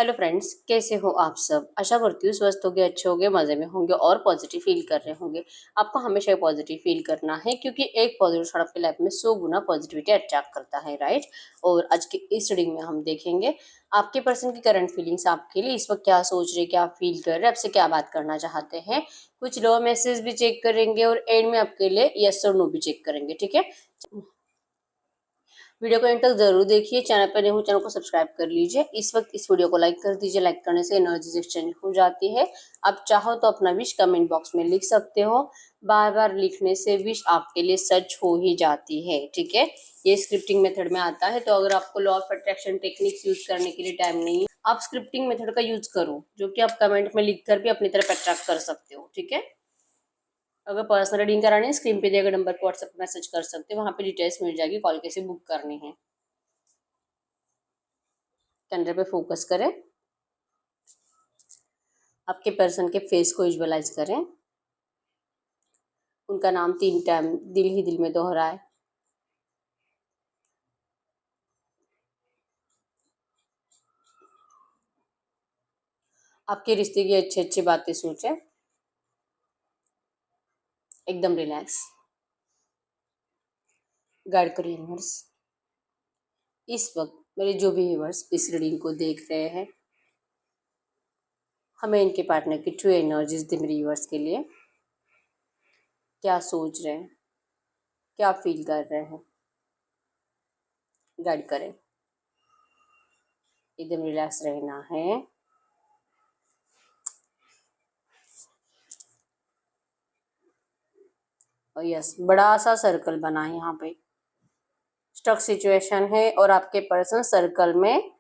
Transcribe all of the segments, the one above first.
Hello friends, कैसे हो आप सब। आशा करती हूँ स्वस्थ होंगे, अच्छे होंगे, मज़े में होंगे और पॉजिटिव फील कर रहे होंगे। आपको हमेशा पॉजिटिव फील करना है क्योंकि एक पॉजिटिव थॉट आपकी लाइफ में 100 गुना पॉजिटिविटी अट्रैक्ट करता है, राइट। और आज की इस रीडिंग में हम देखेंगे आपके पर्सन की करंट फीलिंग्स आपके लिए इस वक्त क्या सोच रहे, क्या फील कर रहे, आपसे क्या बात करना चाहते हैं। कुछ लो मैसेज भी चेक करेंगे और एंड में आपके लिए यस और नो भी चेक करेंगे, ठीक है। वीडियो को एंड तक जरूर देखिए। चैनल पर नहीं हो, चैनल को सब्सक्राइब कर लीजिए। इस वक्त इस वीडियो को लाइक कर दीजिए। लाइक करने से एनर्जी एक्सचेंज हो जाती है। आप चाहो तो अपना विश कमेंट बॉक्स में लिख सकते हो। बार बार लिखने से विश आपके लिए सच हो ही जाती है, ठीक है। ये स्क्रिप्टिंग मेथड में आता है, तो अगर आपको law of attraction techniques use करने के लिए टाइम नहीं है, आप स्क्रिप्टिंग मेथड का यूज करो, जो कि आप कमेंट में लिख कर भी अपनी तरफ अट्रैक्ट कर सकते हो, ठीक है। अगर पर्सनल रीडिंग करानी है, स्क्रीन पे दिए गए नंबर पर व्हाट्सएप पर मैसेज कर सकते हो, वहाँ पे डिटेल्स मिल जाएगी, कॉल कैसे बुक करनी है। कैंडल पे फोकस करें, आपके पर्सन के फेस को विजुअलाइज करें, उनका नाम 3 टाइम दिल ही दिल में दोहराए। आपके रिश्ते की अच्छी अच्छी बातें सोचें, एकदम रिलैक्स। गाइड करिए यूनिवर्स। इस वक्त मेरे जो भी व्यूअर्स इस रीडिंग को देख रहे हैं, हमें इनके पार्टनर की ट्रू एनर्जीज दे। मेरे व्यूअर्स के लिए क्या सोच रहे हैं, क्या फील कर रहे हैं, गाइड करें। एकदम रिलैक्स रहना है। और यस, बड़ा सा सर्कल बना है यहाँ पे। स्टक सिचुएशन है और आपके पर्सन सर्कल में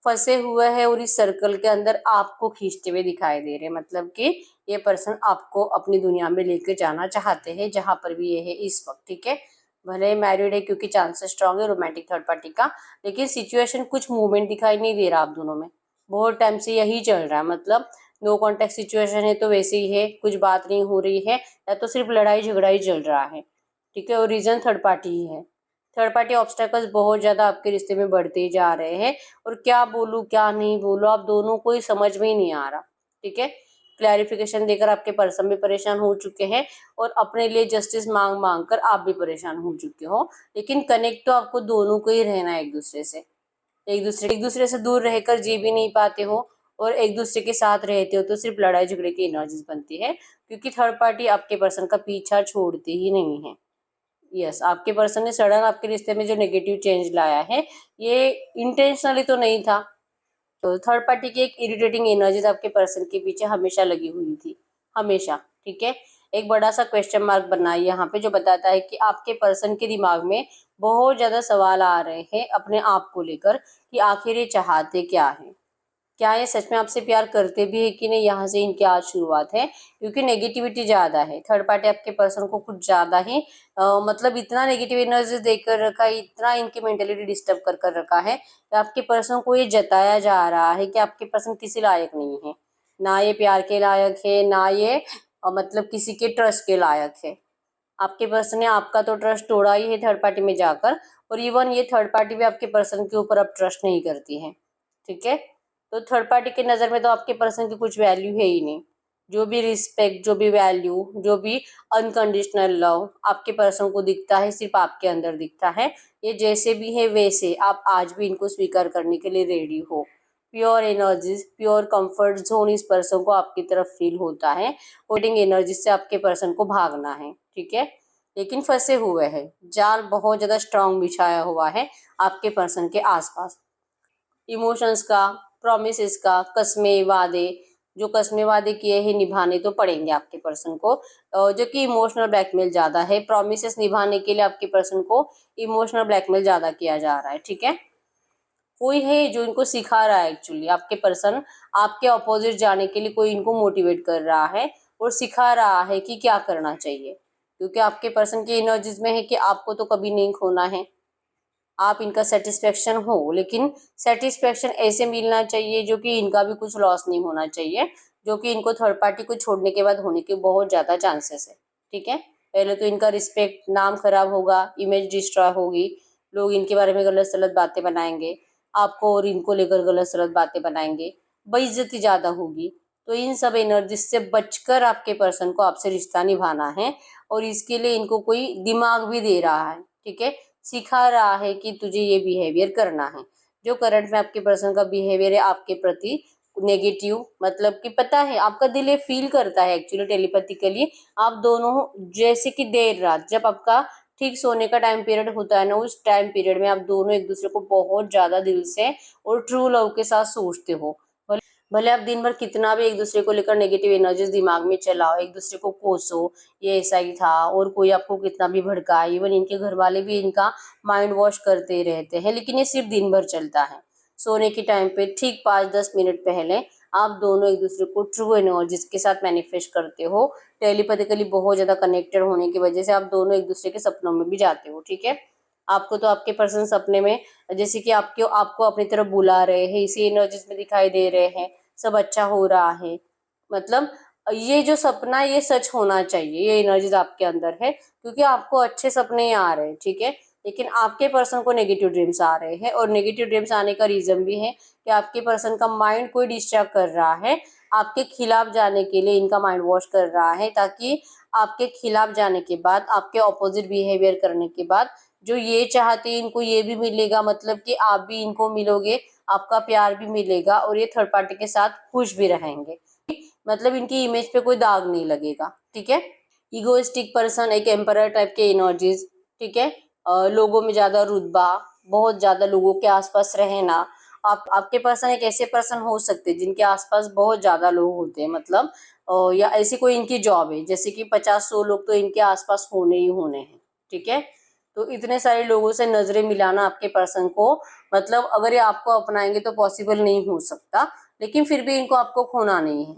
फंसे हुए हैं और इस सर्कल के अंदर आपको खींचते हुए दिखाई दे रहे हैं। मतलब कि ये पर्सन आपको अपनी दुनिया में लेकर जाना चाहते हैं, जहां पर भी ये है इस वक्त, ठीक है। भले मैरिड है क्योंकि चांसेस स्ट्रांग है रोमांटिक थर्ड पार्टी का, लेकिन सिचुएशन कुछ मूवमेंट दिखाई नहीं दे रहा आप दोनों में। बहुत टाइम से यही चल रहा है, मतलब नो कॉन्टेक्ट सिचुएशन है तो वैसे ही है, कुछ बात नहीं हो रही है या तो सिर्फ लड़ाई झगड़ा ही चल रहा है, ठीक है। और रीजन थर्ड पार्टी ही है। थर्ड पार्टी ऑब्स्टेकल्स बहुत ज्यादा आपके रिश्ते में बढ़ते जा रहे हैं और क्या बोलूं क्या नहीं बोलूं आप दोनों को ही समझ में ही नहीं आ रहा, ठीक है। क्लैरिफिकेशन देकर आपके पर्सन भी परेशान हो चुके हैं और अपने लिए जस्टिस मांग मांग कर आप भी परेशान हो चुके हो, लेकिन कनेक्ट तो आपको दोनों को ही रहना है एक दूसरे से। एक दूसरे से दूर रहकर जी भी नहीं पाते हो और एक दूसरे के साथ रहते हो तो सिर्फ लड़ाई झगड़े की एनर्जीज बनती है, क्योंकि थर्ड पार्टी आपके पर्सन का पीछा छोड़ती ही नहीं है। यस, आपके पर्सन ने सडन आपके रिश्ते में जो नेगेटिव चेंज लाया है, ये इंटेंशनली तो नहीं था। तो थर्ड पार्टी की एक इरिटेटिंग एनर्जीज आपके पर्सन के पीछे हमेशा लगी हुई थी, हमेशा, ठीक है। एक बड़ा सा क्वेश्चन मार्क बना है यहाँ पे, जो बताता है कि आपके पर्सन के दिमाग में बहुत ज्यादा सवाल आ रहे हैं अपने आप को लेकर कि आखिर ये चाहते क्या है, क्या ये सच में आपसे प्यार करते भी है कि नहीं। यहाँ से इनकी आज शुरुआत है, क्योंकि नेगेटिविटी ज्यादा है। थर्ड पार्टी आपके पर्सन को कुछ ज्यादा ही मतलब इतना नेगेटिव एनर्जी देकर रखा है, इतना इनकी मेंटेलिटी डिस्टर्ब कर कर रखा है कि आपके पर्सन को ये जताया जा रहा है कि आपके पर्सन किसी लायक नहीं है। ना ये प्यार के लायक है, ना ये मतलब किसी के ट्रस्ट के लायक है। आपके पर्सन ने आपका तो ट्रस्ट तोड़ा ही है थर्ड पार्टी में जाकर, और इवन ये थर्ड पार्टी भी आपके पर्सन के ऊपर अब ट्रस्ट नहीं करती है, ठीक है। तो थर्ड पार्टी की नज़र में तो आपके पर्सन की कुछ वैल्यू है ही नहीं। जो भी रिस्पेक्ट, जो भी वैल्यू, जो भी अनकंडीशनल लव आपके पर्सन को दिखता है, सिर्फ आपके अंदर दिखता है। ये जैसे भी है वैसे आप आज भी इनको स्वीकार करने के लिए रेडी हो। Pure energies, pure comfort zone इस पर्सन को आपकी तरफ फील होता है। वेटिंग एनर्जी से आपके पर्सन को भागना है, ठीक है। लेकिन फंसे हुए हैं, जाल बहुत ज्यादा स्ट्रांग बिछाया हुआ है आपके पर्सन के आसपास। इमोशंस का, प्रोमिस का, कस्में वादे, जो कस्में वादे किए हैं निभाने तो पड़ेंगे आपके पर्सन को। जो कि इमोशनल ब्लैकमेल ज्यादा है, प्रोमिस निभाने के लिए आपके पर्सन को इमोशनल ब्लैकमेल ज्यादा किया जा रहा है, ठीक है। कोई है जो इनको सिखा रहा है, एक्चुअली आपके पर्सन आपके अपोजिट जाने के लिए कोई इनको मोटिवेट कर रहा है और सिखा रहा है कि क्या करना चाहिए, क्योंकि आपके पर्सन की एनर्जीज में है कि आपको तो कभी नहीं खोना है, आप इनका सेटिस्फेक्शन हो, लेकिन सेटिस्फेक्शन ऐसे मिलना चाहिए जो कि इनका भी कुछ लॉस नहीं होना चाहिए, जो कि इनको थर्ड पार्टी को छोड़ने के बाद होने के बहुत ज़्यादा चांसेस है, ठीक है। पहले तो इनका रिस्पेक्ट, नाम खराब होगा, इमेज डिस्ट्रॉय होगी, लोग इनके बारे में गलत सलत बातें बनाएंगे, आपको और इनको लेकर गलत सलत बातें बनाएंगे, बेइज्जती ज्यादा होगी। तो इन सब एनर्जी से बचकर आपके पर्सन को आपसे रिश्ता निभाना है, और इसके लिए इनको कोई दिमाग भी दे रहा है, ठीक है, सिखा रहा है कि तुझे ये बिहेवियर करना है। जो करंट में आपके पर्सन का बिहेवियर है आपके प्रति नेगेटिव, मतलब कि पता है आपका दिल ये फील करता है एक्चुअली टेलीपैथिकली। आप दोनों जैसे कि देर रात जब आपका ठीक सोने का टाइम पीरियड होता है ना, उस टाइम पीरियड में आप दोनों एक दूसरे को बहुत ज्यादा दिल से और ट्रू लव के साथ सोचते हो। भले आप दिन भर कितना भी एक दूसरे को लेकर नेगेटिव एनर्जीज दिमाग में चलाओ, एक दूसरे को कोसो, ये ऐसा ही था, और कोई आपको कितना भी भड़काए, इवन इनके घर वाले भी इनका माइंड वॉश करते रहते हैं, लेकिन ये सिर्फ दिन भर चलता है। सोने के टाइम पे ठीक 5-10 मिनट पहले आप दोनों एक दूसरे को ट्रू एनर्जीज के साथ मैनिफेस्ट करते हो। टेलीपैथिकली बहुत ज्यादा कनेक्टेड होने की वजह से आप दोनों एक दूसरे के सपनों में भी जाते हो, ठीक है। आपको तो आपके पर्सन सपने में जैसे कि आपको अपनी तरफ बुला रहे हैं, इसी एनर्जीज में दिखाई दे रहे हैं, सब अच्छा हो रहा है। मतलब ये जो सपना है ये सच होना चाहिए, ये एनर्जीज आपके अंदर है, क्योंकि आपको अच्छे सपने आ रहे हैं, ठीक है। लेकिन आपके पर्सन को नेगेटिव ड्रीम्स आ रहे हैं, और नेगेटिव ड्रीम्स आने का रीजन भी है कि आपके पर्सन का माइंड कोई डिस्ट्रैक्ट कर रहा है, आपके खिलाफ जाने के लिए इनका माइंड वॉश कर रहा है, ताकि आपके खिलाफ जाने के बाद, आपके ऑपोजिट बिहेवियर करने के बाद जो ये चाहते हैं इनको ये भी मिलेगा, मतलब कि आप भी इनको मिलोगे, आपका प्यार भी मिलेगा, और ये थर्ड पार्टी के साथ खुश भी रहेंगे। मतलब इनकी इमेज पे कोई दाग नहीं लगेगा, ठीक है। इगोइस्टिक पर्सन, एक एम्परर टाइप के एनर्जीज, ठीक है। लोगों में ज्यादा रुतबा, बहुत ज्यादा लोगों के आसपास रहना। आपके पर्सन एक ऐसे पर्सन हो सकते हैं जिनके आसपास बहुत ज्यादा लोग होते हैं, मतलब या ऐसी कोई इनकी जॉब है जैसे कि 50-100 लोग तो इनके आसपास होने ही होने हैं, ठीक है। तो इतने सारे लोगों से नजरें मिलाना आपके पर्सन को, मतलब अगर ये आपको अपनाएंगे तो पॉसिबल नहीं हो सकता, लेकिन फिर भी इनको आपको खोना नहीं है,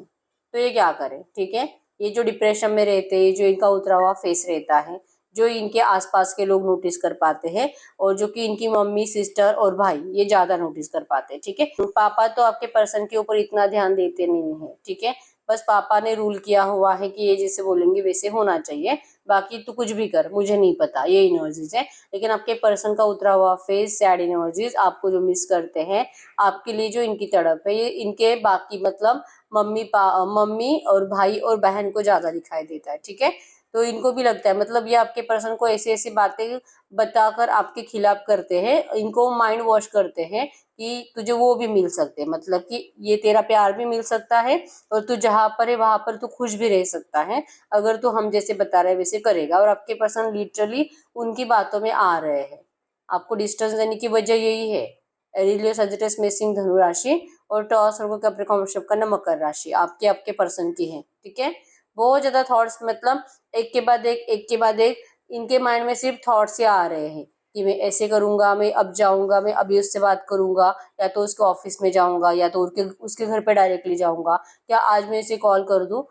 तो ये क्या करें, ठीक है। ये जो डिप्रेशन में रहते हैं, जो इनका उतरा हुआ फेस रहता है, जो इनके आसपास के लोग नोटिस कर पाते हैं, और जो कि इनकी मम्मी, सिस्टर और भाई ये ज्यादा नोटिस कर पाते हैं, ठीक है। पापा तो आपके पर्सन के ऊपर इतना ध्यान देते नहीं है, ठीक है। बस पापा ने रूल किया हुआ है कि ये जैसे बोलेंगे वैसे होना चाहिए, बाकी तू कुछ भी कर मुझे नहीं पता, ये एनर्जीज है। लेकिन आपके पर्सन का उतरा हुआ फेस, सैड एनर्जीज, आपको जो मिस करते हैं, आपके लिए जो इनकी तड़प है, ये इनके बाकी मतलब मम्मी और भाई और बहन को ज्यादा दिखाई देता है, ठीक है। तो इनको भी लगता है, मतलब ये आपके पर्सन को ऐसी ऐसी बातें बताकर आपके खिलाफ करते हैं, इनको माइंड वॉश करते हैं कि तुझे वो भी मिल सकते हैं, मतलब कि ये तेरा प्यार भी मिल सकता है, और तू जहाँ पर है वहां पर तू खुश भी रह सकता है, अगर तू हम जैसे बता रहे वैसे करेगा। और आपके पर्सन लिटरली उनकी बातों में आ रहे हैं। आपको डिस्टेंस देने की वजह यही है। एरिलियो सजिटस मेषिंग धनु राशि, और टॉस और कैप्रिकॉर्न वृषभ कन्या मकर राशि आपके आपके पर्सन की है, ठीक है। बहुत ज्यादा थॉट्स, मतलब एक के बाद एक के बाद एक इनके माइंड में सिर्फ थॉट्स ही आ रहे हैं कि मैं ऐसे करूंगा, मैं अब जाऊंगा, मैं अभी उससे बात करूंगा, या तो उसके ऑफिस में जाऊंगा, या तो उसके घर पे डायरेक्टली जाऊंगा, क्या आज मैं इसे कॉल कर दूं।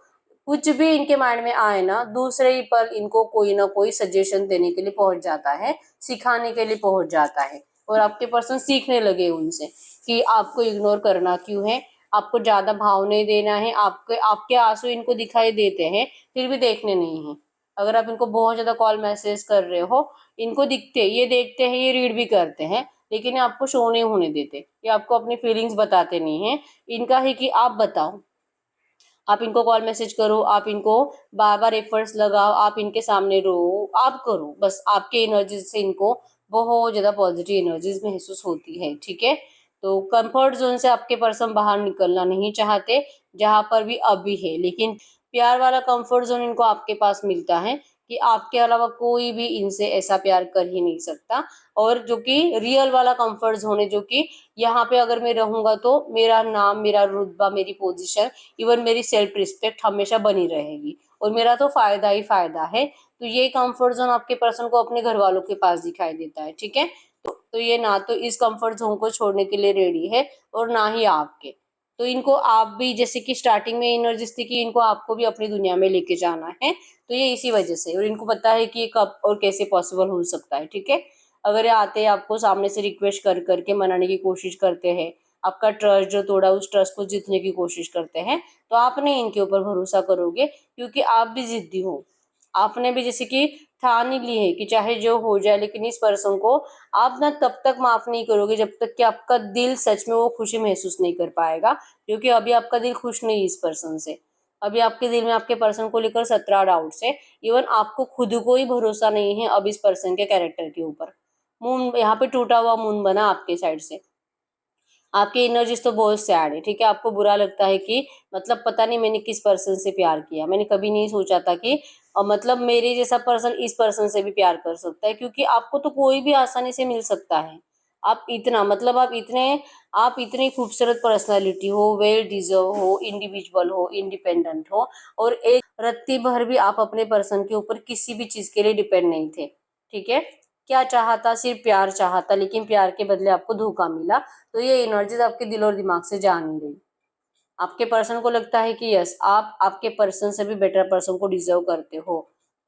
कुछ भी इनके माइंड में आए ना, दूसरे ही पर इनको कोई ना कोई सजेशन देने के लिए पहुंच जाता है, सिखाने के लिए पहुंच जाता है, और आपके पर्सन सीखने लगे उनसे कि आपको इग्नोर करना क्यों है, आपको ज्यादा भाव नहीं देना है, आपके आपके आंसू इनको दिखाई देते हैं फिर भी देखने नहीं है। अगर आप इनको बहुत ज्यादा कॉल मैसेज कर रहे हो, इनको दिखते, ये देखते हैं, ये रीड भी करते हैं, लेकिन ये आपको शो नहीं होने देते, ये आपको अपनी फीलिंग्स बताते नहीं है। इनका है कि आप बताओ, आप इनको कॉल मैसेज करो, आप इनको बार बार एफर्ट्स लगाओ, आप इनके सामने रो, आप करो, बस आपके एनर्जी से इनको बहुत ज्यादा पॉजिटिव एनर्जीज महसूस होती है, ठीक है। तो कंफर्ट जोन से आपके पर्सन बाहर निकलना नहीं चाहते, जहां पर भी अभी है, लेकिन प्यार वाला कंफर्ट जोन इनको आपके पास मिलता है कि आपके अलावा कोई भी इनसे ऐसा प्यार कर ही नहीं सकता। और जो कि रियल वाला कंफर्ट जोन है, जो कि यहाँ पे अगर मैं रहूंगा तो मेरा नाम, मेरा रुतबा, मेरी पोजीशन, इवन मेरी सेल्फ रिस्पेक्ट हमेशा बनी रहेगी, और मेरा तो फायदा ही फायदा है। तो ये कंफर्ट जोन आपके पर्सन को अपने घर वालों के पास दिखाई देता है, ठीक है। तो ये ना तो इस कंफर्ट जोन को छोड़ने के लिए रेडी है, और ना ही आपके। तो इनको आप भी, जैसे कि स्टार्टिंग में एनर्जीज थी कि इनको आपको भी अपनी दुनिया में लेके जाना है, तो ये इसी वजह से, और इनको पता है कि ये कब और कैसे पॉसिबल हो सकता है, ठीक है। अगर ये आते हैं आपको सामने से रिक्वेस्ट कर करके मनाने की कोशिश करते हैं, आपका ट्रस्ट जो तोड़ा उस ट्रस्ट को जीतने की कोशिश करते हैं, तो आप नहीं इनके ऊपर भरोसा करोगे, क्योंकि आप भी जिद्दी हो। आपने भी जैसे कि ठान ही ली है कि चाहे जो हो जाए, लेकिन इस पर्सन को आप ना तब तक माफ नहीं करोगे जब तक कि आपका दिल सच में वो खुशी महसूस नहीं कर पाएगा, क्योंकि अभी आपका दिल खुश नहीं है इस पर्सन से। अभी आपके दिल में आपके पर्सन को लेकर 17 डाउट्स है। इवन आपको खुद को ही भरोसा नहीं है अब इस पर्सन के कैरेक्टर के ऊपर। मून यहाँ पे टूटा हुआ मून बना आपके साइड से। आपकी एनर्जीज तो बहुत सैड है, ठीक है। आपको बुरा लगता है कि मतलब पता नहीं मैंने किस पर्सन से प्यार किया, मैंने कभी नहीं सोचा था कि मतलब मेरे जैसा पर्सन इस पर्सन से भी प्यार कर सकता है, क्योंकि आपको तो कोई भी आसानी से मिल सकता है। आप इतना मतलब आप इतनी खूबसूरत पर्सनालिटी हो, वेल डिजर्व हो, इंडिविजुअल हो, इंडिपेंडेंट हो, और एक रत्ती भर भी आप अपने पर्सन के ऊपर किसी भी चीज के लिए डिपेंड नहीं थे, ठीक है। क्या चाहा था? सिर्फ प्यार चाहा था, लेकिन प्यार के बदले आपको धोखा मिला। तो ये एनर्जीज आपके दिल और दिमाग से जा नहीं रही। आपके पर्सन को लगता है कि यस, आप आपके पर्सन से भी बेटर पर्सन को डिजर्व करते हो,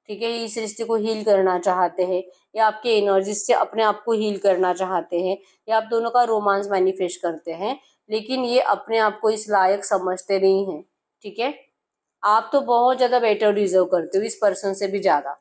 ठीक है। इस रिश्ते को हील करना चाहते हैं, या आपके एनर्जीज से अपने आप को हील करना चाहते हैं, या आप दोनों का रोमांस मैनिफेस्ट करते हैं, लेकिन ये अपने आप को इस लायक समझते नहीं है, ठीक है। आप तो बहुत ज्यादा बेटर डिजर्व करते हो इस पर्सन से भी ज्यादा,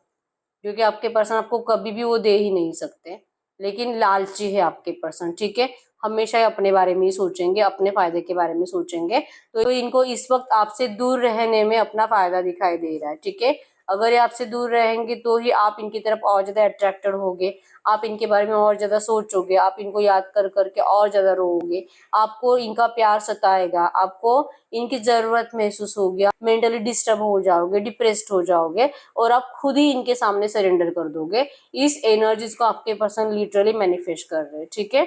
क्योंकि आपके पर्सन आपको कभी भी वो दे ही नहीं सकते। लेकिन लालची है आपके पर्सन, ठीक है। हमेशा ही अपने बारे में ही सोचेंगे, अपने फायदे के बारे में सोचेंगे। तो इनको इस वक्त आपसे दूर रहने में अपना फायदा दिखाई दे रहा है, ठीक है। अगर ये आपसे दूर रहेंगे तो ही आप इनकी तरफ और ज्यादा अट्रैक्टेड होगे, आप इनके बारे में और ज्यादा सोचोगे, आप इनको याद कर करके और ज्यादा रोओगे, आपको इनका प्यार सताएगा, आपको इनकी जरूरत महसूस होगी, आप मेंटली डिस्टर्ब हो जाओगे, डिप्रेस्ड हो जाओगे, और आप खुद ही इनके सामने सरेंडर कर दोगे। इस एनर्जीज को आपके पर्सन लिटरली मैनिफेस्ट कर रहे हैं, ठीक है।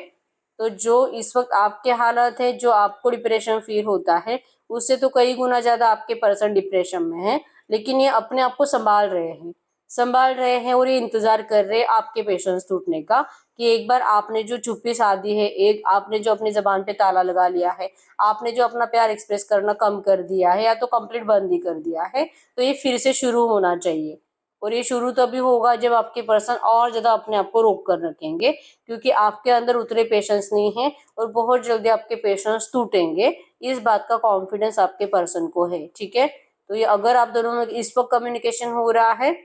तो जो इस वक्त आपके हालत है, जो आपको डिप्रेशन फील होता है, उससे तो कई गुना ज्यादा आपके पर्सन डिप्रेशन में है। लेकिन ये अपने आप को संभाल रहे हैं और ये इंतजार कर रहे हैं आपके पेशेंस टूटने का, कि एक बार आपने जो चुप्पी साधी है, एक आपने जो अपनी जबान पे ताला लगा लिया है, आपने जो अपना प्यार एक्सप्रेस करना कम कर दिया है या तो कंप्लीट बंद ही कर दिया है, तो ये फिर से शुरू होना चाहिए। और ये शुरू तभी होगा जब आपके पर्सन और ज्यादा अपने आप को रोक कर रखेंगे, क्योंकि आपके अंदर उतने पेशेंस नहीं है, और बहुत जल्दी आपके पेशेंस टूटेंगे। इस बात का कॉन्फिडेंस आपके पर्सन को है, ठीक है। तो ये अगर आप दोनों में इस वक्त कम्युनिकेशन हो रहा है,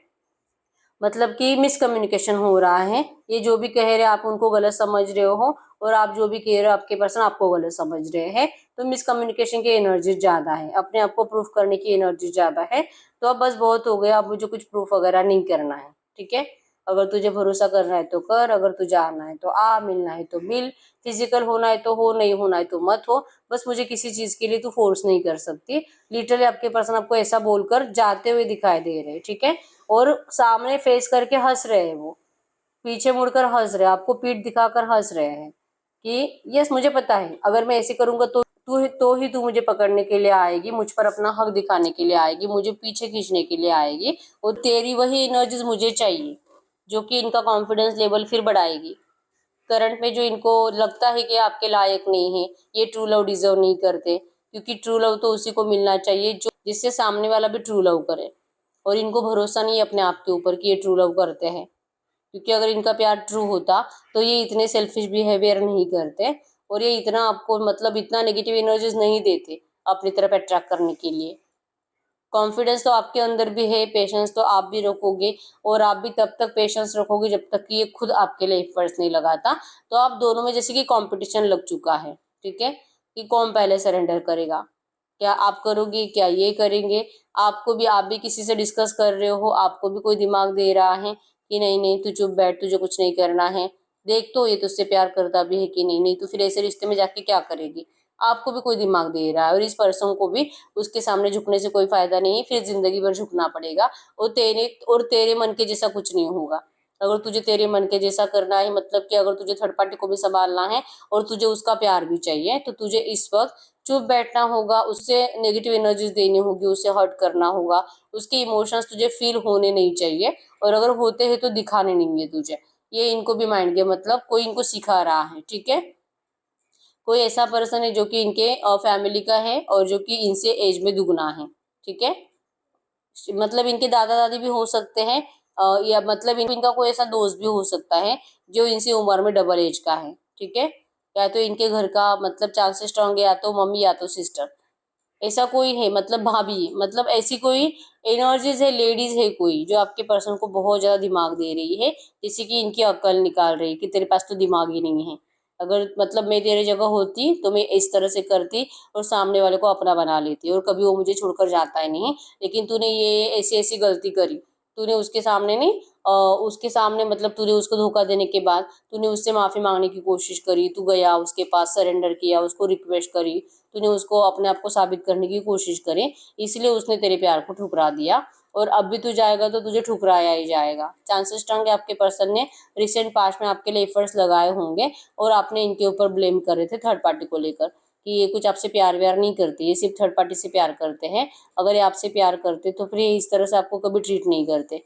मतलब कि मिसकम्युनिकेशन हो रहा है, ये जो भी कह रहे हैं आप उनको गलत समझ रहे हो, और आप जो भी कह रहे हो आपके पर्सन आपको गलत समझ रहे हैं, तो मिसकम्युनिकेशन की एनर्जी ज्यादा है, अपने आप को प्रूफ करने की एनर्जी ज्यादा है। तो अब बस बहुत हो गया, अब मुझे कुछ प्रूफ वगैरह नहीं करना है, ठीक है। अगर तुझे भरोसा करना है तो कर, अगर तुझे आना है तो आ, मिलना है तो मिल, फिजिकल होना है तो हो, नहीं होना है तो मत हो, बस मुझे किसी चीज के लिए तू फोर्स नहीं कर सकती। लिटरली आपके पर्सन आपको ऐसा बोलकर जाते हुए दिखाई दे रहे हैं, ठीक है। और सामने फेस करके हंस रहे हैं, वो पीछे मुड़कर हंस रहे हैं, आपको पीठ दिखाकर हंस रहे हैं कि यस, मुझे पता है अगर मैं ऐसे करूंगा तो तू मुझे पकड़ने के लिए आएगी, मुझ पर अपना हक दिखाने के लिए आएगी, मुझे पीछे खींचने के लिए आएगी, और तेरी वही एनर्जीज मुझे चाहिए, जो कि इनका कॉन्फिडेंस लेवल फिर बढ़ाएगी। करंट में जो इनको लगता है कि आपके लायक नहीं है, ये ट्रू लव डिजर्व नहीं करते, क्योंकि ट्रू लव तो उसी को मिलना चाहिए जो जिससे सामने वाला भी ट्रू लव करे। और इनको भरोसा नहीं है अपने आप के ऊपर कि ये ट्रू लव करते हैं, क्योंकि अगर इनका प्यार ट्रू होता तो ये इतने सेल्फिश बिहेवियर नहीं करते, और ये इतना आपको मतलब इतना नेगेटिव एनर्जीज नहीं देते अपनी तरफ अट्रैक्ट करने के लिए। कॉन्फिडेंस तो आपके अंदर भी है, पेशेंस तो आप भी रखोगे, और आप भी तब तक पेशेंस रखोगे जब तक कि ये खुद आपके लिए एफर्ट्स नहीं लगाता। तो आप दोनों में जैसे कि कंपटीशन लग चुका है, ठीक है, कि कौन पहले सरेंडर करेगा। क्या आप करोगे, क्या ये करेंगे? आपको भी आप भी किसी से डिस्कस कर रहे हो, आपको भी कोई दिमाग दे रहा है कि नहीं नहीं तू चुप बैठ, तुझे कुछ नहीं करना है, देख तो ये तुझसे प्यार करता भी है कि नहीं, नहीं तो फिर ऐसे रिश्ते में जाके क्या करेगी। आपको भी कोई दिमाग दे रहा है, और इस पर्सन को भी उसके सामने झुकने से कोई फायदा नहीं है, फिर जिंदगी भर झुकना पड़ेगा। और तेरे मन के जैसा कुछ नहीं होगा। अगर तुझे तेरे मन के जैसा करना है, मतलब कि अगर तुझे थर्ड पार्टी को भी संभालना है और तुझे उसका प्यार भी चाहिए, तो तुझे इस वक्त चुप बैठना होगा, उससे नेगेटिव एनर्जीज देनी होगी, उसे हर्ट करना होगा, उसके इमोशंस तुझे फील होने नहीं चाहिए, और अगर होते हैं तो दिखाने नहीं है तुझे। ये इनको भी माइंड के मतलब कोई इनको सिखा रहा है, ठीक है। कोई ऐसा पर्सन है जो कि इनके फैमिली का है, और जो कि इनसे एज में दुगना है, ठीक है। मतलब इनके दादा दादी भी हो सकते हैं, या मतलब इनका कोई ऐसा दोस्त भी हो सकता है जो इनसे उम्र में डबल एज का है, ठीक है। या तो इनके घर का मतलब चांसेस स्ट्रॉन्ग है, या तो मम्मी या तो सिस्टर। ऐसा कोई है, मतलब भाभी, मतलब ऐसी कोई एनर्जीज है, लेडीज है कोई जो आपके पर्सन को बहुत ज्यादा दिमाग दे रही है, जैसे कि इनकी अक्ल निकाल रही है कि तेरे पास तो दिमाग ही नहीं है। अगर मतलब मैं तेरे जगह होती तो मैं इस तरह से करती और सामने वाले को अपना बना लेती और कभी वो मुझे छोड़कर जाता ही नहीं, लेकिन तूने ये ऐसी ऐसी गलती करी। तूने उसके सामने नहीं, उसके सामने मतलब तूने उसको धोखा देने के बाद तूने उससे माफी मांगने की कोशिश करी, तू गया उसके पास, सरेंडर किया, उसको रिक्वेस्ट करी, तूने उसको अपने आप को साबित करने की कोशिश करी, इसलिए उसने तेरे प्यार को ठुकरा दिया। और अब भी तू जाएगा तो तुझे ठुकराया ही जाएगा। चांसेस स्ट्रांग है आपके पर्सन ने रिसेंट पास्ट में आपके लिए एफर्ट्स लगाए होंगे और आपने इनके ऊपर ब्लेम कर रहे थे थर्ड पार्टी को लेकर कि ये कुछ आपसे प्यार व्यार नहीं करते, ये सिर्फ थर्ड पार्टी से प्यार करते हैं। अगर ये आपसे प्यार करते तो फिर ये इस तरह से आपको कभी ट्रीट नहीं करते।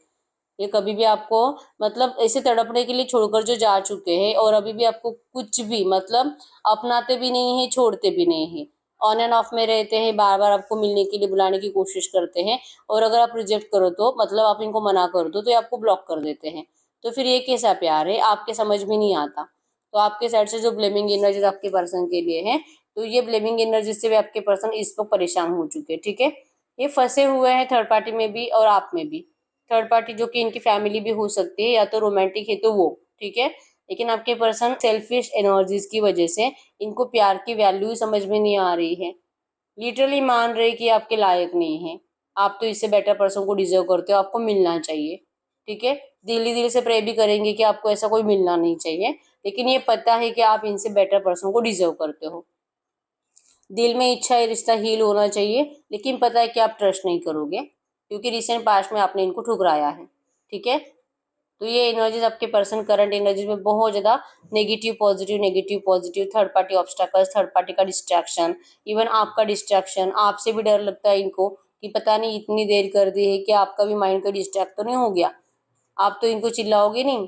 ये कभी भी आपको मतलब ऐसे तड़पने के लिए छोड़कर जो जा चुके हैं और अभी भी आपको कुछ भी मतलब अपनाते भी नहीं है, छोड़ते भी नहीं है, ऑन एंड ऑफ में रहते हैं, बार बार आपको मिलने के लिए बुलाने की कोशिश करते हैं। और अगर आप रिजेक्ट करो तो मतलब आप इनको मना कर दो तो ये आपको ब्लॉक कर देते हैं। तो फिर ये कैसा प्यार है, आपके समझ में नहीं आता। तो आपके साइड से जो ब्लेमिंग एनर्जीज आपके पर्सन के लिए है, तो ये ब्लेमिंग एनर्जी से भी आपके पर्सन इस वक्त परेशान हो चुके हैं, ठीक है। ये फंसे हुए हैं थर्ड पार्टी में भी और आप में भी। थर्ड पार्टी जो कि इनकी फैमिली भी हो सकती है या तो रोमांटिक है तो वो, ठीक है। लेकिन आपके पर्सन सेल्फिश एनर्जीज की वजह से इनको प्यार की वैल्यू समझ में नहीं आ रही है, लिटरली मान रहे कि आपके लायक नहीं है, आप तो इससे बेटर पर्सन को डिजर्व करते हो, आपको मिलना चाहिए, ठीक है। दिल ही दिल से प्रे भी करेंगे कि आपको ऐसा कोई मिलना नहीं चाहिए, लेकिन ये पता है कि आप इनसे बेटर पर्सन को डिजर्व करते हो। दिल में इच्छा है रिश्ता हील होना चाहिए, लेकिन पता है कि आप ट्रस्ट नहीं करोगे क्योंकि रिसेंट पास्ट में आपने इनको ठुकराया है, ठीक है। तो ये एनर्जीज आपके पर्सन करंट एनर्जीज में बहुत ज्यादा negative positive, third party obstacles, third party का डिस्ट्रैक्शन, इवन आपका डिस्ट्रैक्शन, आपसे भी डर लगता है इनको कि पता नहीं इतनी देर कर दी है कि आपका भी माइंड का डिस्ट्रैक्ट तो नहीं हो गया। आप तो इनको चिल्लाओगे नहीं,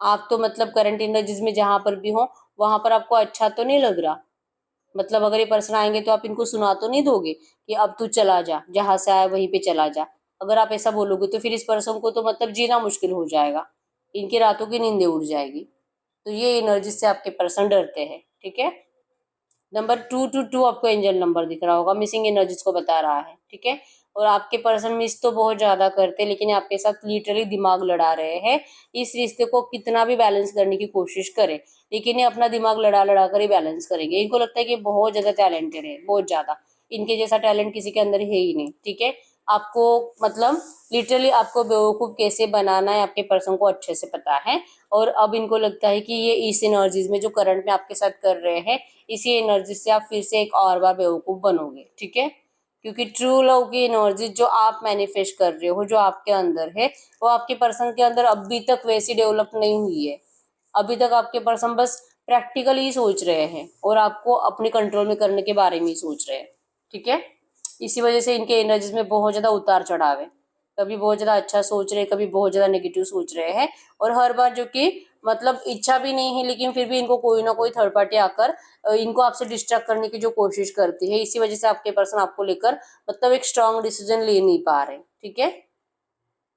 आप तो मतलब करंट एनर्जीज में जहां पर भी हो वहां पर आपको अच्छा तो नहीं लग रहा। मतलब अगर ये पर्सन आएंगे तो आप इनको सुना तो नहीं दोगे कि अब तू चला जा, जहां से आया वहीं पे चला जा। अगर आप ऐसा बोलोगे तो फिर इस पर्सन को तो मतलब जीना मुश्किल हो जाएगा, इनकी रातों की नींदें उड़ जाएगी। तो ये एनर्जी से आपके पर्सन डरते हैं, ठीक है। नंबर 222 आपको एंजल नंबर दिख रहा होगा, मिसिंग एनर्जीज को बता रहा है, ठीक है। और आपके पर्सन मिस तो बहुत ज्यादा करते हैं, लेकिन आपके साथ लिटरली दिमाग लड़ा रहे हैं। इस रिश्ते को कितना भी बैलेंस करने की कोशिश करें, लेकिन ये अपना दिमाग लड़ा लड़ा कर ही बैलेंस करेंगे। इनको लगता है कि बहुत ज्यादा टैलेंटेड है, बहुत ज्यादा, इनके जैसा टैलेंट किसी के अंदर है ही नहीं, ठीक है। आपको मतलब लिटरली आपको बेवकूफ कैसे बनाना है आपके पर्सन को अच्छे से पता है। और अब इनको लगता है कि ये इस एनर्जीज में जो करंट में आपके साथ कर रहे हैं, इसी एनर्जी से आप फिर से एक और बार बेवकूफ बनोगे, ठीक है। क्योंकि ट्रू लव की एनर्जी जो आप मैनिफेस्ट कर रहे हो, जो आपके अंदर है, वो आपके पर्सन के अंदर अभी तक वैसी डेवलप नहीं हुई है। अभी तक आपके पर्सन बस प्रैक्टिकली ही सोच रहे हैं और आपको अपने कंट्रोल में करने के बारे में ही सोच रहे हैं, ठीक है। इसी वजह से इनके एनर्जीज में बहुत ज्यादा उतार चढ़ाव है, कभी बहुत ज्यादा अच्छा सोच रहे हैं, कभी बहुत ज्यादा नेगेटिव सोच रहे हैं। और हर बार जो कि मतलब इच्छा भी नहीं है, लेकिन फिर भी इनको कोई ना कोई थर्ड पार्टी आकर इनको आपसे डिस्ट्रैक्ट करने की जो कोशिश करती है, इसी वजह से आपके पर्सन आपको लेकर मतलब एक स्ट्रांग डिसीजन ले नहीं पा रहे, ठीक है।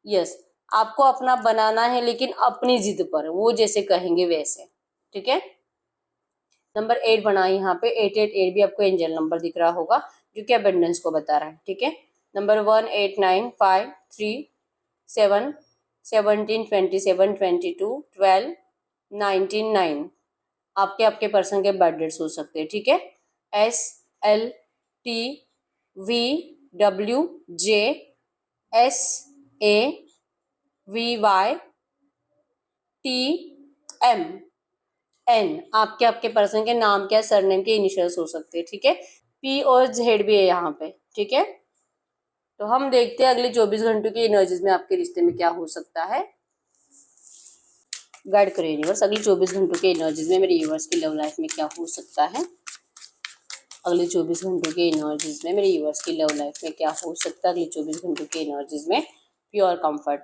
यस, आपको अपना बनाना है लेकिन अपनी जिद पर, वो जैसे कहेंगे वैसे, ठीक है। नंबर 8 बना है यहाँ पे, 888 भी आपको एंजल नंबर दिख रहा होगा जो कि अबेंडेंस को बता रहा है, ठीक है। नंबर 1 8 9 5 3 7 27 22 12 19 9 आपके आपके पर्सन के बर्थ डेट्स हो सकते हैं, ठीक है। SLTVWJSAVYTM आपके आपके पर्सन के नाम के सरनेम के इनिशियल्स हो सकते हैं, ठीक है। P और Z भी है यहाँ पे, ठीक है। तो हम देखते हैं अगले 24 घंटों की एनर्जीज में आपके रिश्ते में क्या हो सकता है। गाइड करें यूनिवर्स, अगले 24 घंटों के एनर्जीज में मेरे यूनिवर्स की लव लाइफ में क्या हो सकता है। अगले 24 घंटों के एनर्जीज में मेरे यूनिवर्स की लव लाइफ में क्या हो सकता है। अगले 24 घंटों के एनर्जीज में प्योर कंफर्ट,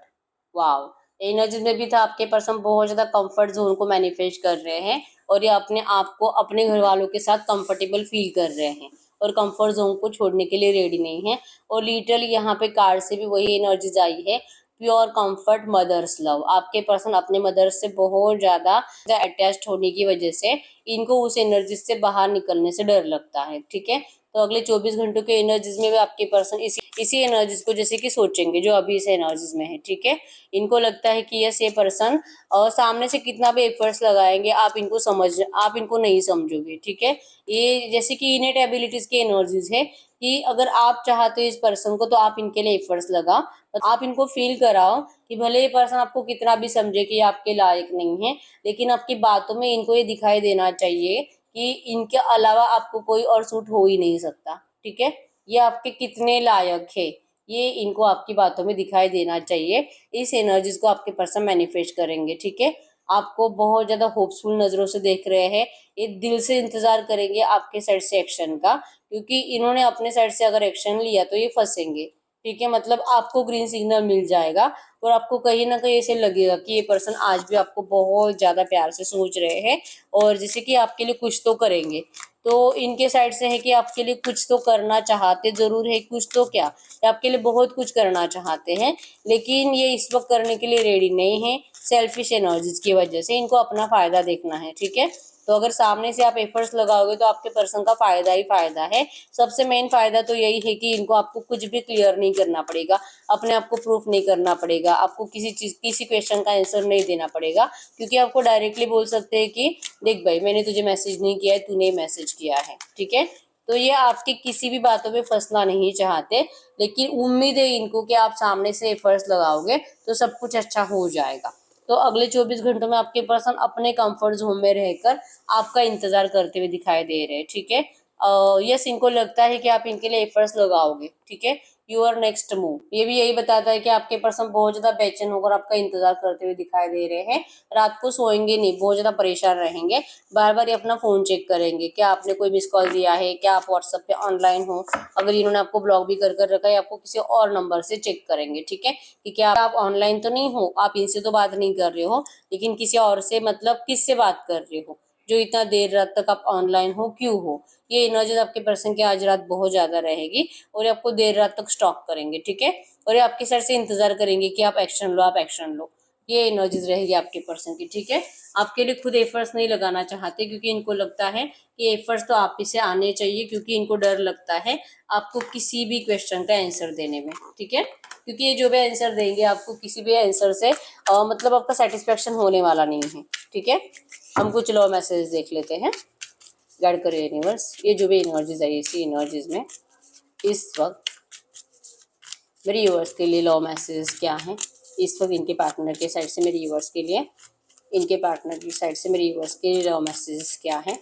वाव। एनर्जीज में भी था आपके पर्सन बहुत ज्यादा कंफर्ट जोन को मैनिफेस्ट कर रहे हैं और ये अपने आप को अपने घर वालों के साथ कंफर्टेबल फील कर रहे हैं और कंफर्ट जोन को छोड़ने के लिए रेडी नहीं है। और लिटरली यहाँ पे कार्ड से भी वही एनर्जीज आई है, प्योर कंफर्ट मदर्स लव। आपके पर्सन अपने मदर्स से बहुत ज्यादा अटैच्ड होने की वजह से इनको उस एनर्जी से बाहर निकलने से डर लगता है, ठीक है। तो अगले 24 घंटों के एनर्जीज में भी आपके पर्सन इसी एनर्जीज को जैसे कि सोचेंगे जो अभी इस एनर्जीज में है, ठीक है। इनको लगता है कि यस ये पर्सन सामने से कितना भी एफर्ट्स लगाएंगे आप इनको नहीं समझोगे, ठीक है। ये जैसे कि इनेट एबिलिटीज की एनर्जीज है कि अगर आप चाहते हो इस पर्सन को तो आप इनके लिए एफर्ट्स लगा, आप इनको फील कराओ कि भले ये पर्सन आपको कितना भी समझे कि आपके लायक नहीं है, लेकिन आपकी बातों में इनको ये दिखाई देना चाहिए कि इनके अलावा आपको कोई और सूट हो ही नहीं सकता, ठीक है। ये आपके कितने लायक है ये इनको आपकी बातों में दिखाई देना चाहिए। इस एनर्जीज को आपके पर्सन मैनिफेस्ट करेंगे, ठीक है। आपको बहुत ज्यादा होपफुल नजरों से देख रहे हैं, ये दिल से इंतजार करेंगे आपके साइड से एक्शन का, क्योंकि इन्होंने अपने साइड से अगर एक्शन लिया तो ये फंसेंगे, ठीक है। मतलब आपको ग्रीन सिग्नल मिल जाएगा और आपको कहीं ना कहीं ऐसे लगेगा कि ये पर्सन आज भी आपको बहुत ज्यादा प्यार से सोच रहे हैं और जैसे कि आपके लिए कुछ तो करेंगे। तो इनके साइड से है कि आपके लिए कुछ तो करना चाहते जरूर है, कुछ तो क्या, ये आपके लिए बहुत कुछ करना चाहते हैं, लेकिन ये इस वक्त करने के लिए रेडी नहीं है। सेल्फिश एनर्जीज की वजह से इनको अपना फायदा देखना है, ठीक है। तो अगर सामने से आप एफर्ट्स लगाओगे तो आपके पर्सन का फायदा ही फायदा है। सबसे मेन फायदा तो यही है कि इनको आपको कुछ भी क्लियर नहीं करना पड़ेगा, अपने आप को प्रूफ नहीं करना पड़ेगा, आपको किसी क्वेश्चन का आंसर नहीं देना पड़ेगा, क्योंकि आपको डायरेक्टली बोल सकते हैं कि देख भाई मैंने तुझे मैसेज नहीं किया है, तूने मैसेज किया है, ठीक है। तो ये आपके किसी भी बातों में फंसना नहीं चाहते, लेकिन उम्मीद है इनको कि आप सामने से एफर्ट्स लगाओगे तो सब कुछ अच्छा हो जाएगा। तो अगले 24 घंटों में आपके पर्सन अपने कंफर्ट जोन में रहकर आपका इंतजार करते हुए दिखाई दे रहे हैं, ठीक है। यस इनको लगता है कि आप इनके लिए एफर्ट्स लगाओगे, ठीक है। योर नेक्स्ट मूव ये भी यही बताता है कि आपके पर्सन बहुत ज्यादा बेचैन होकर आपका इंतजार करते हुए दिखाई दे रहे हैं। रात को सोएंगे नहीं, बहुत ज्यादा परेशान रहेंगे, बार बार ये अपना फोन चेक करेंगे, क्या आपने कोई मिस कॉल दिया है, क्या आप व्हाट्सएप पे ऑनलाइन हो, अगर इन्होंने आपको ब्लॉक भी कर रखा है आपको किसी और नंबर से चेक करेंगे, ठीक है, कि क्या आप ऑनलाइन तो नहीं हो, आप इनसे तो बात नहीं कर रहे हो, लेकिन किसी और से मतलब किससे बात कर रहे हो जो इतना देर रात तक आप ऑनलाइन हो, क्यों हो। ये एनर्जी आपके पर्सन की आज रात बहुत ज्यादा रहेगी और ये आपको देर रात तक स्टॉक करेंगे, ठीक है। और ये आपके सर से इंतजार करेंगे कि आप एक्शन लो, आप एक्शन लो। ये एनर्जीज रहेगी आपके पर्सन की, ठीक है। आपके लिए खुद एफर्ट्स नहीं लगाना चाहते, क्योंकि इनको लगता है कि एफर्ट्स तो आप ही से आने चाहिए, क्योंकि इनको डर लगता है आपको किसी भी क्वेश्चन का आंसर देने में, ठीक है। क्योंकि ये जो भी आंसर देंगे आपको किसी भी आंसर से मतलब आपका सेटिस्फेक्शन होने वाला नहीं है, ठीक है। हम कुछ लॉ मैसेज देख लेते हैं, गाइड करो यूनिवर्स। ये जो भी एनर्जीज है इसी एनर्जीज में इस वक्त मेरे यूवर्स के लिए लॉ मैसेजेस क्या हैं इस वक्त इनके पार्टनर के साइड से मेरे यूवर्स के लिए, इनके पार्टनर की साइड से मेरे यूवर्स के लिए लॉ मैसेजेस क्या हैं,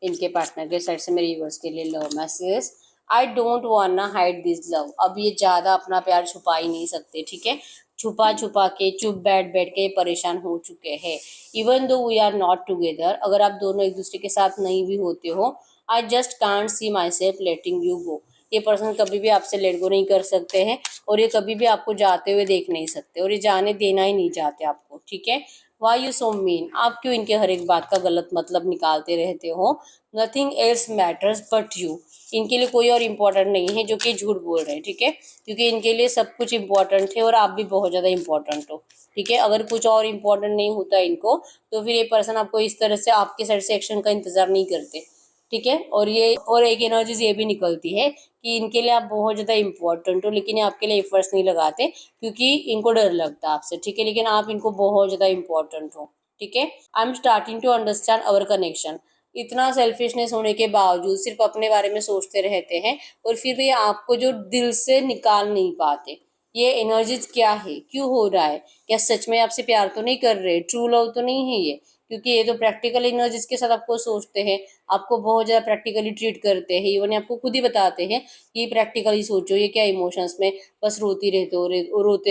इनके पार्टनर के साइड से मेरे यूवर्स के लिए love message. I don't वांना hide this love. अब ये ज्यादा अपना प्यार छुपा ही नहीं सकते, ठीक है। छुपा छुपा के चुप बैठ बैठ के परेशान हो चुके हैं। Even though we are not together, अगर आप दोनों एक दूसरे के साथ नहीं भी होते हो, I just can't see my self letting you go. ये पर्सन कभी भी आपसे लेट गो नहीं कर सकते हैं और ये कभी भी आपको जाते हुए देख नहीं सकते और ये जाने देना ही नहीं चाहते आपको, ठीक है। वाई यू सो मीन, आप क्यों इनके हर एक बात का गलत मतलब निकालते रहते हो। Nothing else matters but you, इनके लिए कोई और इम्पोर्टेंट नहीं है जो कि झूठ बोल रहे हैं, ठीक है। क्योंकि इनके लिए सब कुछ इम्पोर्टेंट है और आप भी बहुत ज़्यादा इम्पोर्टेंट हो, ठीक है। अगर कुछ और इम्पोर्टेंट नहीं होता इनको तो फिर ये पर्सन आपको इस तरह से आपके साइड से एक्शन का इंतजार नहीं करते, ठीक है। और एक एनर्जीज ये भी निकलती है कि इनके लिए आप बहुत ज़्यादा इम्पोर्टेंट हो, लेकिन ये आपके लिए एफर्ट्स नहीं लगाते क्योंकि इनको डर लगता है आपसे, ठीक है। लेकिन आप इनको बहुत ज़्यादा इम्पोर्टेंट हो, ठीक है। I am starting to understand our connection. इतना सेल्फिशनेस होने के बावजूद सिर्फ अपने बारे में सोचते रहते हैं और फिर भी आपको जो दिल से निकाल नहीं पाते। ये एनर्जीज क्या है, क्यों हो रहा है, क्या सच में आपसे प्यार तो नहीं कर रहे, ट्रू लव तो नहीं है ये। क्योंकि ये तो प्रैक्टिकल एनर्जीज के साथ आपको सोचते हैं, आपको बहुत ज़्यादा प्रैक्टिकली ट्रीट करते हैं, इवन आपको खुद ही बताते हैं कि प्रैक्टिकली सोचो, ये क्या इमोशंस में बस रोते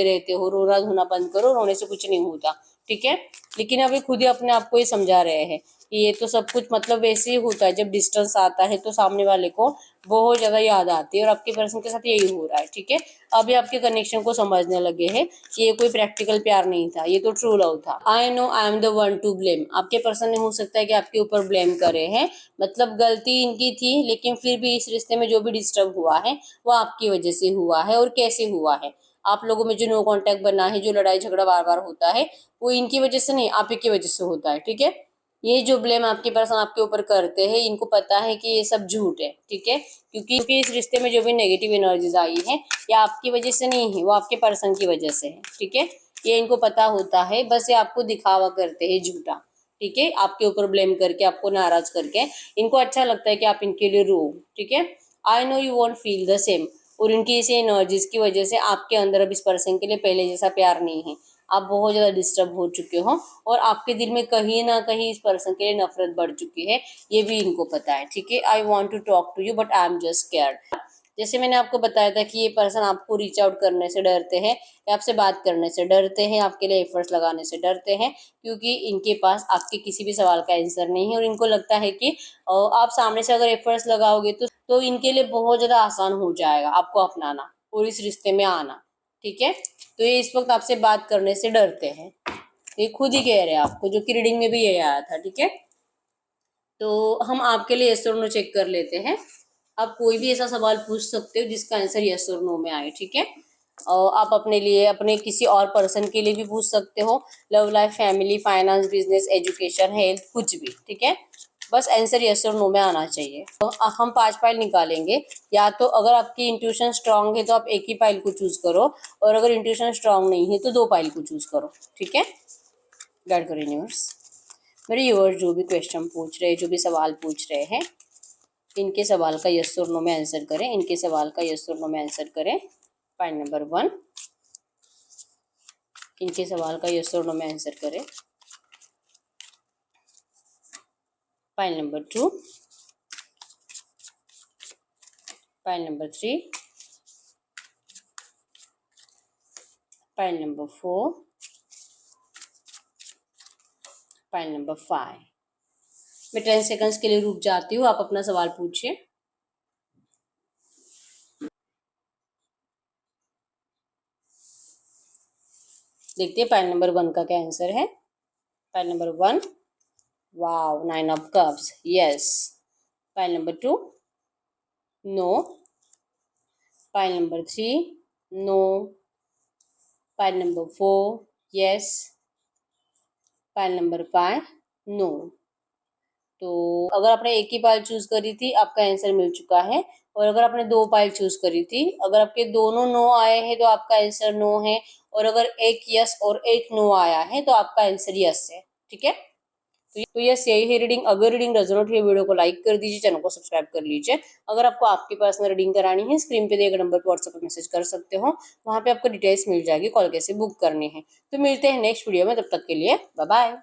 रहते हो, रोना धोना बंद करो, रोने से कुछ नहीं होता, ठीक है। लेकिन अभी खुद ही अपने आप को ही समझा रहे हैं कि ये तो सब कुछ मतलब वैसे ही होता है, जब डिस्टेंस आता है तो सामने वाले को बहुत ज्यादा याद आती है और आपके पर्सन के साथ यही हो रहा है, ठीक है। अभी आपके कनेक्शन को समझने लगे हैं कि ये कोई प्रैक्टिकल प्यार नहीं था, ये तो ट्रू लव था। I know I am the one two blame, आपके पर्सन ने हो सकता है कि आपके ऊपर ब्लेम करे हैं, मतलब गलती इनकी थी, लेकिन फिर भी इस रिश्ते में जो भी डिस्टर्ब हुआ है वो आपकी वजह से हुआ है। और कैसे हुआ है, आप लोगों में जो नो कांटेक्ट बना है, जो लड़ाई झगड़ा बार बार होता है, वो इनकी वजह से नहीं आप ही की वजह से होता है, ठीक है। ये जो ब्लेम आपके पर्सन आपके ऊपर करते हैं, इनको पता है कि ये सब झूठ है, ठीक है, क्योंकि इस रिश्ते में जो भी नेगेटिव एनर्जीज आई है ये आपकी वजह से नहीं है, वो आपके पर्सन की वजह से है, ठीक है। ये इनको पता होता है, बस ये आपको दिखावा करते हैं झूठा, ठीक है, आपके ऊपर ब्लेम करके, आपको नाराज करके। इनको अच्छा लगता है कि आप इनके लिए रो, ठीक है। I know you want feel the same, और इनकी इसी एनर्जीज की वजह से आपके अंदर अब इस पर्सन के लिए पहले जैसा प्यार नहीं है, आप बहुत ज़्यादा डिस्टर्ब हो चुके हो और आपके दिल में कहीं ना कहीं इस पर्सन के लिए नफरत बढ़ चुकी है, ये भी इनको पता है, ठीक है। I want to talk to you but I am just scared. जैसे मैंने आपको बताया था कि ये पर्सन आपको रीच आउट करने से डरते हैं, या आपसे बात करने से डरते हैं, आपके लिए एफर्ट्स लगाने से डरते हैं, क्योंकि इनके पास आपके किसी भी सवाल का आंसर नहीं है, और इनको लगता है कि आप सामने से अगर एफर्ट्स लगाओगे तो इनके लिए बहुत ज़्यादा आसान हो जाएगा आपको अपनाना और इस रिश्ते में आना, ठीक है। तो ये इस वक्त आपसे बात करने से डरते हैं, ये खुद ही कह रहे हैं आपको, जो कि रीडिंग में भी ये आया था, ठीक है। तो हम आपके लिए यस और नो चेक कर लेते हैं। आप कोई भी ऐसा सवाल पूछ सकते हो जिसका आंसर यस और नो में आए, ठीक है। और आप अपने लिए, अपने किसी और पर्सन के लिए भी पूछ सकते हो, love life, family, finance, business, education, health, कुछ भी, ठीक है। बस आंसर यस और नो में आना चाहिए। तो हम 5 पाइल निकालेंगे, या तो अगर आपकी इंट्यूशन स्ट्रांग है तो आप एक ही पाइल को चूज करो, और अगर इंट्यूशन स्ट्रांग नहीं है तो 2 पाइल को चूज करो, ठीक है। गाइड करो यूनिवर्स। मेरे व्यूअर्स जो भी क्वेश्चन पूछ रहे हैं, जो भी सवाल पूछ रहे हैं, इनके सवाल का यस और नो में आंसर करें, इनके सवाल का यस और नो में आंसर करें। पाइल नंबर 1, इनके सवाल का यस और नो में आंसर करें। Pile number 2, pile number 3, pile number 4, pile number 5। मैं 10 सेकंड्स के लिए रुक जाती हूँ, आप अपना सवाल पूछिए। देखते हैं पाइल नंबर 1 का क्या आंसर है। Pile number 1, wow, 9 of cups, yes. Pile number 2, no. Pile number 3, no. Pile number 4, yes. Pile number 5, no. तो अगर आपने एक ही पाइल चूज करी थी, आपका आंसर मिल चुका है, और अगर आपने 2 पाइल चूज करी थी, अगर आपके दोनों नो आए हैं तो आपका आंसर नो है, और अगर एक यस और एक नो आया है तो आपका आंसर यस है, ठीक है। तो यस, यही है रीडिंग। अगर रीडिंग रेजोनेट हुई, वीडियो को लाइक कर दीजिए, चैनल को सब्सक्राइब कर लीजिए। अगर आपको आपकी पर्सनल रीडिंग करानी है, स्क्रीन पे दिए गए नंबर पर व्हाट्सएप पर मैसेज कर सकते हो, वहाँ पे आपको डिटेल्स मिल जाएगी, कॉल कैसे बुक करनी है। तो मिलते हैं नेक्स्ट वीडियो में, तब तक के लिए बाय बाय।